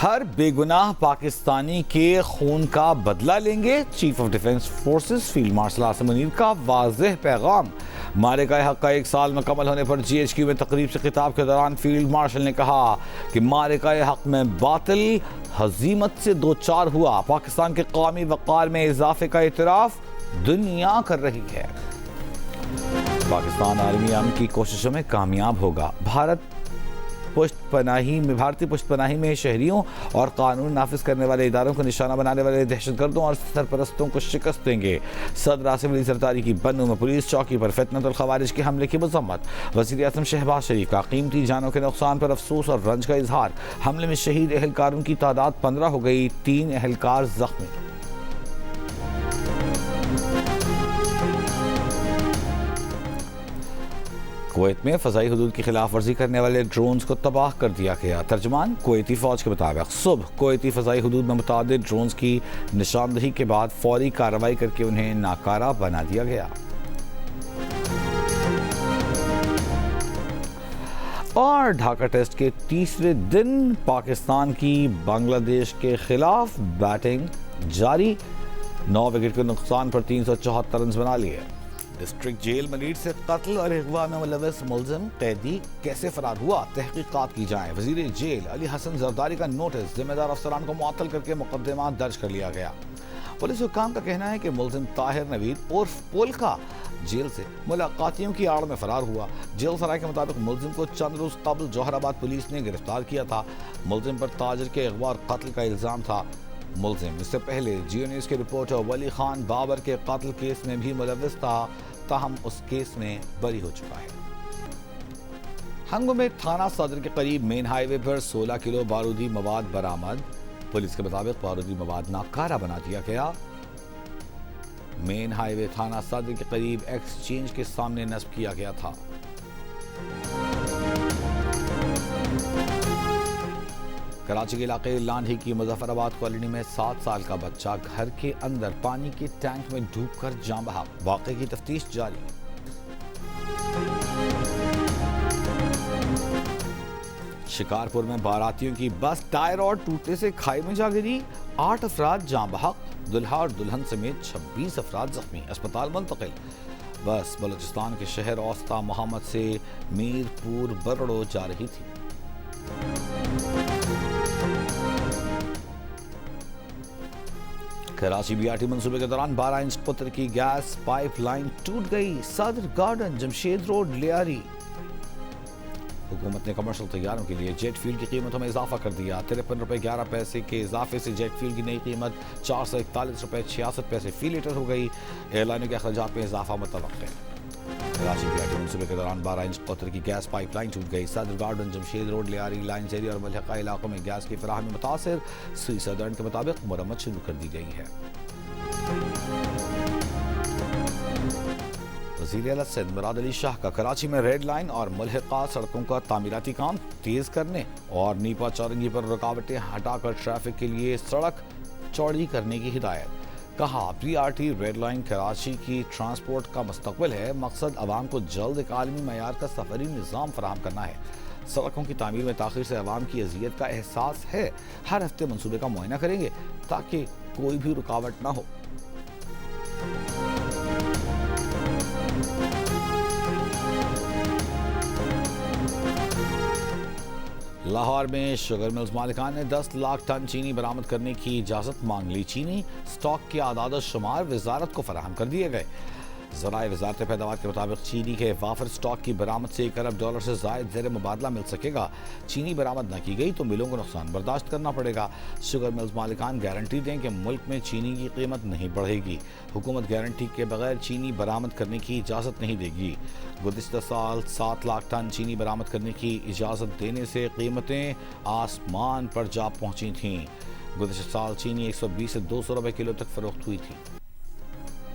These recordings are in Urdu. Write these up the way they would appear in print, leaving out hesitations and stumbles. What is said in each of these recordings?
ہر بے گناہ پاکستانی کے خون کا بدلہ لیں گے، chief of defence forces field marshal Asim Munir کا واضح پیغام۔ معرکہ حق کا 1 سال مکمل ہونے پر جی ایچ کیو میں تقریب سے خطاب کے دوران فیلڈ مارشل نے کہا کہ معرکہ حق میں باطل ہزیمت سے دوچار ہوا، پاکستان کے قومی وقار میں اضافے کا اعتراف دنیا کر رہی ہے۔ پاکستان عالمی امن کی کوششوں میں کامیاب ہوگا۔ بھارتی پشت پناہی میں شہریوں اور قانون نافذ کرنے والے اداروں کو نشانہ بنانے والے دہشت گردوں اور سرپرستوں کو شکست دیں گے۔ صدر آصف علی زرداری کی بنوں میں پولیس چوکی پر فتنۃ الخوارج کے حملے کی مذمت۔ وزیر اعظم شہباز شریف کا قیمتی جانوں کے نقصان پر افسوس اور رنج کا اظہار۔ حملے میں شہید اہلکاروں کی تعداد 15 ہو گئی، 3 اہلکار زخمی۔ کویت میں فضائی حدود کی خلاف ورزی کرنے والے ڈرونز کو تباہ کر دیا گیا۔ ترجمان کویتی فوج کے مطابق صبح کویتی فضائی حدود میں متعدد ڈرونز کی نشاندہی کے بعد فوری کارروائی کر کے انہیں ناکارہ بنا دیا گیا۔ اور ڈھاکہ ٹیسٹ کے تیسرے دن پاکستان کی بنگلہ دیش کے خلاف بیٹنگ جاری، 9 وکٹ کے نقصان پر 374 رنز بنا لیے۔ ڈسٹرکٹ جیل منیر سے قتل اور اغوا میں ملوث ملزم قیدی کیسے فرار ہوا، تحقیقات کی جائیں۔ وزیر جیل علی حسن زرداری کا نوٹس، ذمہ دار افسران کو معطل کر کے مقدمات درج کر لیا گیا۔ پولیس حکام کا کہنا ہے کہ ملزم طاہر نوید عرف پولکا جیل سے ملاقاتیوں کی آڑ میں فرار ہوا۔ جیل سرائے کے مطابق ملزم کو چند روز قبل جوہر آباد پولیس نے گرفتار کیا تھا۔ ملزم پر تاجر کے اغوا اور قتل کا الزام تھا۔ ملزم اس سے پہلے جیو نیوز کے رپورٹر ولی خان بابر کے قتل کیس میں بھی ملوث تھا، تاہم اس کیس میں بری ہو چکا ہے۔ ہنگو میں تھانہ صدر کے قریب مین ہائی وے پر 16 کلو بارودی مواد برآمد۔ پولیس کے مطابق بارودی مواد ناکارہ بنا دیا گیا۔ مین ہائی وے تھانہ صدر کے قریب ایکسچینج کے سامنے نصب کیا گیا تھا۔ کراچی کے علاقے لانڈھی کی مظفر آباد کالونی میں 7 سال کا بچہ گھر کے اندر پانی کے ٹینک میں ڈوب کر جاں بحق، واقعے کی تفتیش جاری۔ شکارپور میں باراتیوں کی بس ٹائر اور ٹوٹنے سے کھائی میں جا گری، 8 افراد جاں بحق، دلہا اور دلہن سمیت 26 افراد زخمی، اسپتال منتقل۔ بس بلوچستان کے شہر اوسطا محمد سے میرپور برڑو جا رہی تھی۔ کراچی بی آر ٹی منصوبے کے دوران 12 انچ قطر کی گیس پائپ لائن ٹوٹ گئی، صدر گارڈن جمشید روڈ لیاری۔ حکومت نے کمرشل طیاروں کے لیے جیٹ فیول کی قیمتوں میں اضافہ کر دیا، 53 روپے 11 پیسے کے اضافے سے جیٹ فیول کی نئی قیمت 441 روپے 66 پیسے فی لیٹر ہو گئی۔ ایئر لائنوں کے اخراجات میں اضافہ متوقع ہے۔ کراچی بی آر ٹی منصوبے کے دوران 12 انچ قطر کی گیس پائپ لائن ٹوٹ گئی، صدر garden Jamshed road Lyari line area اور ملحقہ علاقوں میں گیس کی فراہمی متاثر، سی سدرن کے مطابق مرمت شروع کر دی گئی ہے۔ وزیر اعلیٰ سندھ مراد علی شاہ کا کراچی میں ریڈ لائن اور ملحقہ سڑکوں کا تعمیراتی کام تیز کرنے اور نیپا چورنگی پر رکاوٹیں ہٹا کر ٹریفک کے لیے سڑک چوڑی کرنے کی ہدایت۔ کہا P R T red line Karachi کی ٹرانسپورٹ کا مستقبل ہے، مقصد عوام کو جلد ایک عالمی معیار کا سفری نظام فراہم کرنا ہے۔ سڑکوں کی تعمیر میں تاخیر سے عوام کی اذیت کا احساس ہے، ہر ہفتے منصوبے کا معائنہ کریں گے تاکہ کوئی بھی رکاوٹ نہ ہو۔ لاہور میں شوگر ملز مالکان نے 10 لاکھ ٹن چینی برآمد کرنے کی اجازت مانگ لی۔ چینی سٹاک کے اعداد و شمار وزارت کو فراہم کر دیے گئے۔ ذرائع وزارت پیداوار کے مطابق چینی کے وافر سٹاک کی برآمد سے $1 ارب سے زائد زیر مبادلہ مل سکے گا۔ چینی برآمد نہ کی گئی تو ملوں کو نقصان برداشت کرنا پڑے گا۔ شوگر ملز مالکان گارنٹی دیں کہ ملک میں چینی کی قیمت نہیں بڑھے گی۔ حکومت گارنٹی کے بغیر چینی برآمد کرنے کی اجازت نہیں دے گی۔ گزشتہ سال 7 لاکھ ٹن چینی برآمد کرنے کی اجازت دینے سے قیمتیں آسمان پر جا پہنچی تھیں۔ گزشتہ سال چینی 120 سے 200 روپے کلو تک فروخت ہوئی تھی۔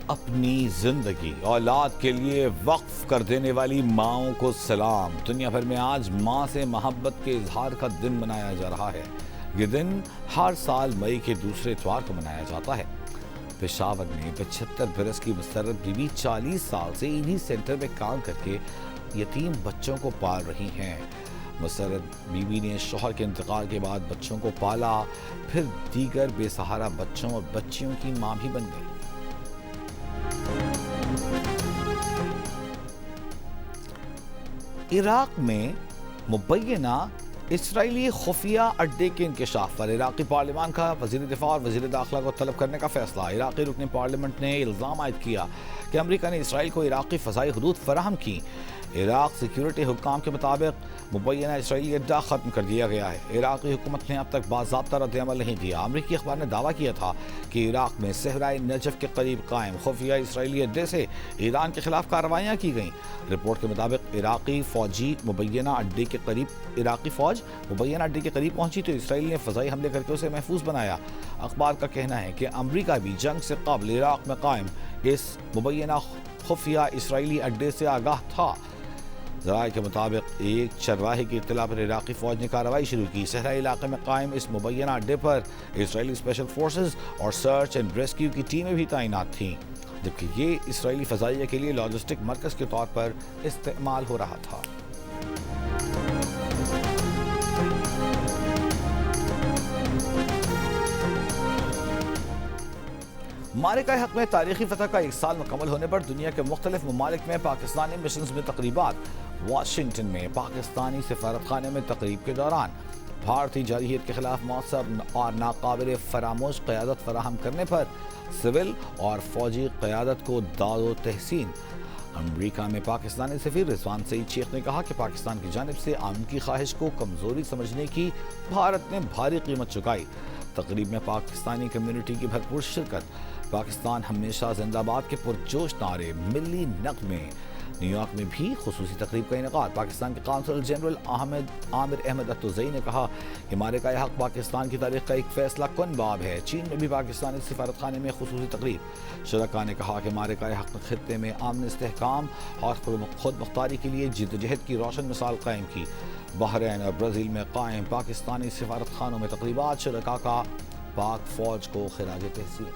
اپنی زندگی اولاد کے لیے وقف کر دینے والی ماؤں کو سلام۔ دنیا بھر میں آج ماں سے محبت کے اظہار کا دن منایا جا رہا ہے۔ یہ دن ہر سال مئی کے دوسرے اتوار کو منایا جاتا ہے۔ پشاور میں 75 برس کی مسرت بی بی 40 سال سے انہی سینٹر میں کام کر کے یتیم بچوں کو پال رہی ہیں۔ مسرت بیوی نے شوہر کے انتقال کے بعد بچوں کو پالا، پھر دیگر بے سہارا بچوں اور بچیوں کی ماں بھی بن گئی۔ عراق میں مبینہ اسرائیلی خفیہ اڈے کے انکشاف پر عراقی پارلیمان کا وزیر دفاع اور وزیر داخلہ کو طلب کرنے کا فیصلہ۔ عراقی رکن پارلیمنٹ نے الزام عائد کیا کہ امریکہ نے اسرائیل کو عراقی فضائی حدود فراہم کی۔ عراق سیکیورٹی حکام کے مطابق مبینہ اسرائیلی اڈہ ختم کر دیا گیا ہے۔ عراقی حکومت نے اب تک باضابطہ رد عمل نہیں دیا۔ امریکی اخبار نے دعویٰ کیا تھا کہ عراق میں صحرائے نجف کے قریب قائم خفیہ اسرائیلی اڈے سے ایران کے خلاف کارروائیاں کی گئیں۔ رپورٹ کے مطابق عراقی فوج مبینہ اڈے کے قریب پہنچی تو اسرائیل نے فضائی حملے کر کے اسے محفوظ بنایا۔ اخبار کا کہنا ہے کہ امریکہ بھی جنگ سے قبل عراق میں قائم اس مبینہ خفیہ اسرائیلی اڈے سے آگاہ تھا۔ ذرائع کے مطابق ایک چرواہے کی اطلاع پر عراقی فوج نے کارروائی شروع کی۔ صحرائی علاقے میں قائم اس مبینہ اڈے پر اسرائیلی اسپیشل فورسز اور سرچ اینڈ ریسکیو کی ٹیمیں بھی تعینات تھیں، جبکہ یہ اسرائیلی فضائیہ کے لیے لاجسٹک مرکز کے طور پر استعمال ہو رہا تھا۔ معرکہ حق میں تاریخی فتح کا 1 سال مکمل ہونے پر دنیا کے مختلف ممالک میں پاکستانی مشنز میں تقریبات۔ واشنگٹن میں پاکستانی سفارت خانے میں تقریب کے دوران بھارتی جارحیت کے خلاف مؤثر اور ناقابل فراموش قیادت فراہم کرنے پر سول اور فوجی قیادت کو داد و تحسین۔ امریکہ میں پاکستانی سفیر رضوان سعید شیخ نے کہا کہ پاکستان کی جانب سے امن کی خواہش کو کمزوری سمجھنے کی بھارت نے بھاری قیمت چکائی۔ تقریب میں پاکستانی کمیونٹی کی بھرپور شرکت۔ پاکستان ہمیشہ زندہ باد کے پرجوش نعرے، ملی نغمے۔ نیو یارک میں بھی خصوصی تقریب کا انعقاد۔ پاکستان کے قونصل جنرل عامر احمد اتوزئی نے کہا کہ معرکہ حق پاکستان کی تاریخ کا ایک فیصلہ کن باب ہے۔ چین میں بھی پاکستانی سفارت خانے میں خصوصی تقریب۔ شرکاء نے کہا کہ معرکہ حق خطے میں امن، استحکام اور خود مختاری کے لیے جدوجہد کی روشن مثال قائم کی۔ بحرین اور برازیل میں قائم پاکستانی سفارت خانوں میں تقریبات۔ شرکاء کا پاک فوج کو خراج تحسین۔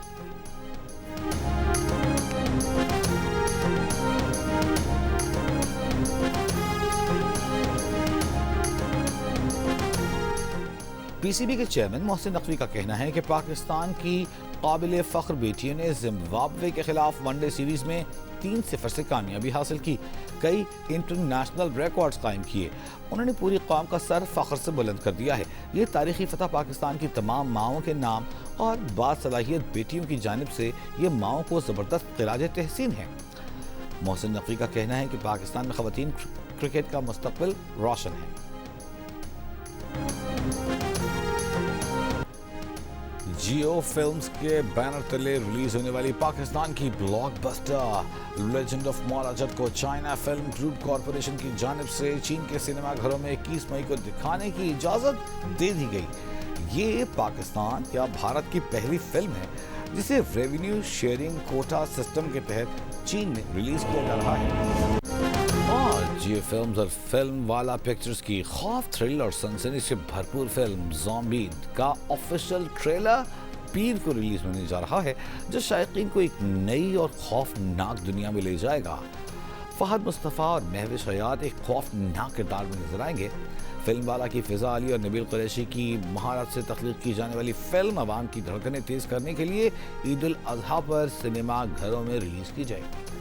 پی سی بی کے چیئرمین محسن نقوی کا کہنا ہے کہ پاکستان کی قابل فخر بیٹیوں نے زمبابوے کے خلاف ون ڈے سیریز میں 3-0 سے کامیابی حاصل کی، کئی انٹرنیشنل ریکارڈز قائم کیے۔ انہوں نے پوری قوم کا سر فخر سے بلند کر دیا ہے۔ یہ تاریخی فتح پاکستان کی تمام ماؤں کے نام اور باصلاحیت بیٹیوں کی جانب سے یہ ماؤں کو زبردست خراج تحسین ہے۔ محسن نقوی کا کہنا ہے کہ پاکستان میں خواتین کرکٹ کا مستقبل روشن ہے۔ جیو فلمز کے بینر تلے ریلیز ہونے والی پاکستان کی بلاک بسٹر لیجنڈ آف مالا جٹ کو چائنا فلم گروپ کارپوریشن کی جانب سے چین کے سینما گھروں میں 21 مئی کو دکھانے کی اجازت دے دی گئی۔ یہ پاکستان یا بھارت کی پہلی فلم ہے جسے ریونیو شیئرنگ کوٹا سسٹم کے تحت چین میں ریلیز کیا جا رہا ہے۔ اور جیو فلمز اور فلم والا پکچرز کی خوف، تھرل اور سنسنی سے بھرپور فلم زومبی کا آفیشیل ٹریلر پیر کو ریلیز ہونے جا رہا ہے، جو شائقین کو ایک نئی اور خوفناک دنیا میں لے جائے گا۔ فہد مصطفیٰ اور مہوش حیات ایک خوفناک کردار میں نظر آئیں گے۔ فلم والا کی فضا علی اور نبیل قریشی کی مہارت سے تخلیق کی جانے والی فلم عوام کی دھڑکنیں تیز کرنے کے لیے عید الاضحیٰ پر سنیما گھروں میں ریلیز کی جائے گی۔